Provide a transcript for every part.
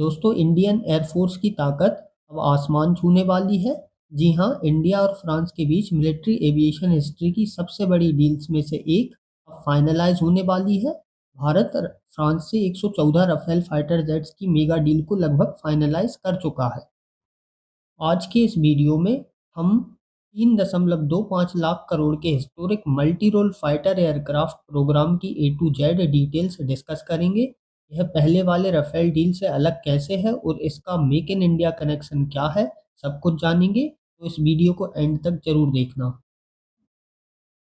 दोस्तों, Indian air force की ताकत अब आसमान छूने वाली है। जी हाँ, इंडिया और फ्रांस के बीच मिलिट्री एविएशन हिस्ट्री की सबसे बड़ी डील्स में से एक अब फाइनलाइज होने वाली है। भारत फ्रांस से 114 राफेल फाइटर जेट्स की मेगा डील को लगभग फाइनलाइज कर चुका है। आज के इस वीडियो में हम 3.25 लाख करोड़ के historic multi role fighter aircraft programme की A to Z details discuss करेंगे। यह पहले वाले राफेल डील से अलग कैसे है और इसका मेक इन इंडिया कनेक्शन क्या है, सब कुछ जानेंगे। तो इस वीडियो को एंड तक जरूर देखना।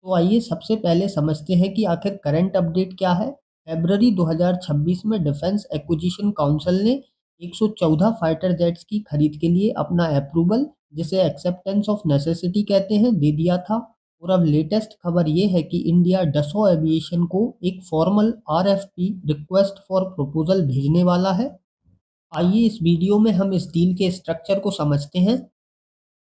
तो आइए सबसे पहले समझते हैं कि आखिर करंट अपडेट क्या है। फरवरी 2026 में डिफेंस एक्विजिशन काउंसिल ने 114 फाइटर जेट्स की खरीद के लिए अपना अप्रूवल, जिसे एक्सेप्टेंस ऑफ नेसेसिटी कहते हैं, दे दिया था। और अब लेटेस्ट खबर ये है कि इंडिया डसो एविएशन को एक formal RFP request for proposal भेजने वाला है। आइए इस वीडियो में हम इस डील के स्ट्रक्चर को समझते हैं।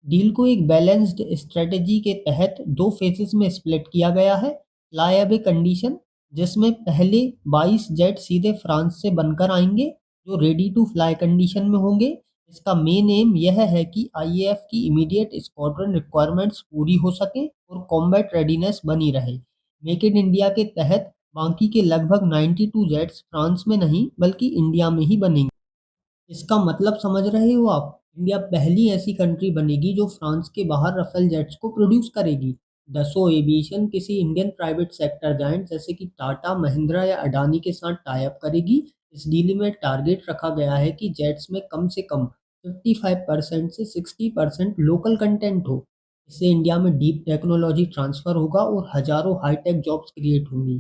डील को एक बैलेंस्ड स्ट्रेटेजी के तहत दो फेजेस में स्प्लिट किया गया है। फ्लाई कंडीशन, जिसमें पहले 22 जेट सीधे फ्रांस से बनकर आएंगे, जो रेडी टू फ्लाई कंडीशन में होंगे। इसका मेन एम यह है कि आईएएफ की इमीडिएट स्क्वाड्रन रिक्वायरमेंट्स पूरी हो सके और कॉम्बैट रेडीनेस बनी रहे। मेक इन इंडिया के तहत बाकी के लगभग 92 जेट्स फ्रांस में नहीं बल्कि इंडिया में ही बनेंगे। इसका मतलब समझ रहे हो आप? इंडिया पहली ऐसी कंट्री बनेगी जो फ्रांस के बाहर राफेल जेट्स को प्रोड्यूस करेगी। डसो एविएशन किसी इंडियन प्राइवेट सेक्टर जायंट जैसे कि टाटा, महिंद्रा या अडानी के साथ टाई अप करेगी। इस डील में टारगेट रखा गया है कि जेट्स में कम से कम 55% से 60% लोकल कंटेंट हो। इससे इंडिया में डीप टेक्नोलॉजी ट्रांसफर होगा और हजारों हाईटेक जॉब्स क्रिएट होंगी।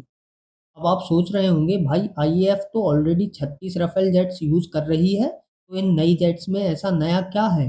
अब आप सोच रहे होंगे, भाई आईएएफ तो ऑलरेडी 36 राफेल जेट्स यूज कर रही है, तो इन नई जेट्स में ऐसा नया क्या है?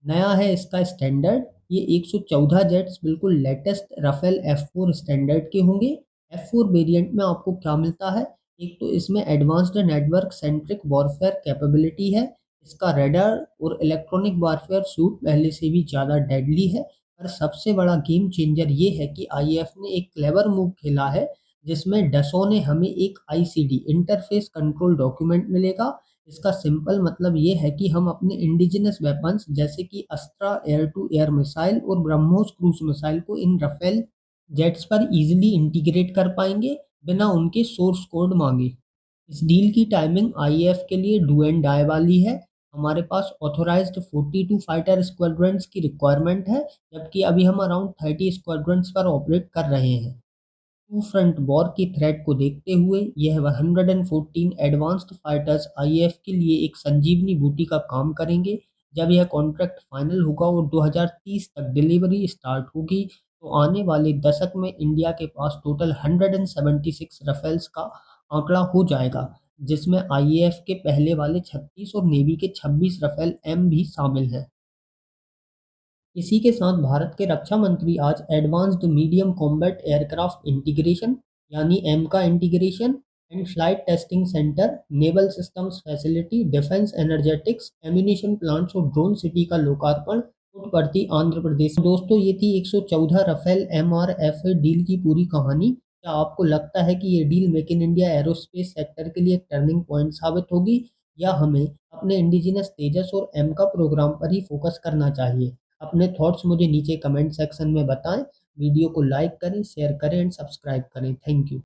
नया है इसका स्टैंडर्ड। ये 114 जेट्स बिल्कुल लेटेस्ट राफेल F4 स्टैंडर्ड के होंगे। F4 वेरिएंट में आपको क्या मिलता है? एक तो इसमें advanced network centric warfare capability है। इसका रडार और इलेक्ट्रॉनिक वॉरफेयर सूट पहले से भी ज़्यादा डेडली है। पर सबसे बड़ा गेम चेंजर ये है कि आईएएफ ने एक क्लेवर मूव खेला है, जिसमें डसो ने हमें एक आईसीडी इंटरफेस कंट्रोल डॉक्यूमेंट मिलेगा। इसका सिंपल मतलब ये है कि हम अपने इंडिजिनस वेपन्स जैसे कि Astra air to air missile और ब्रह्मोस क्रूज मिसाइल को इन राफेल जेट्स पर इजीली इंटीग्रेट कर पाएंगे बिना उनके सोर्स कोड मांगे। इस डील की टाइमिंग आईएएफ के लिए डू एंड डाई वाली है। हमारे पास ऑथोराइज्ड 42 फाइटर स्क्वाड्रंस की रिक्वायरमेंट है, जबकि अभी हम अराउंड 30 स्क्वाड्रंस पर ऑपरेट कर रहे हैं। टू फ्रंट वॉर की थ्रेट को देखते हुए यह 114 एडवांस्ड फाइटर्स आईएएफ के लिए एक संजीवनी बूटी का काम करेंगे। जब यह कॉन्ट्रैक्ट फाइनल होगा और 2030 तक डिलीवरी स्टार्ट होगी, तो आने वाले दशक में इंडिया के पास टोटल 176 राफेल्स का आंकड़ा हो जाएगा, जिसमें आईएएफ के पहले वाले 36 और नेवी के 26 राफेल एम भी शामिल हैं। इसी के साथ भारत के रक्षा मंत्री आज advanced medium combat aircraft integration यानी AMCA integration and flight testing centre, naval systems facility, defence energetics, ammunition plants और ड्रोन सिटी का लोकार्पण पुट्टपर्ती, आंध्र प्रदेश। दोस्तों, ये थी 114 राफेल एमआरएफ डील की पूरी कहानी। क्या आपको लगता है कि ये deal make in India aerospace sector के लिए एक टर्निंग पॉइंट साबित होगी, या हमें अपने इंडिजिनस तेजस और एमका प्रोग्राम पर ही फोकस करना चाहिए? अपने थॉट्स मुझे नीचे कमेंट सेक्शन में बताएं। वीडियो को लाइक करें, शेयर करें एंड सब्सक्राइब करें। Thank you.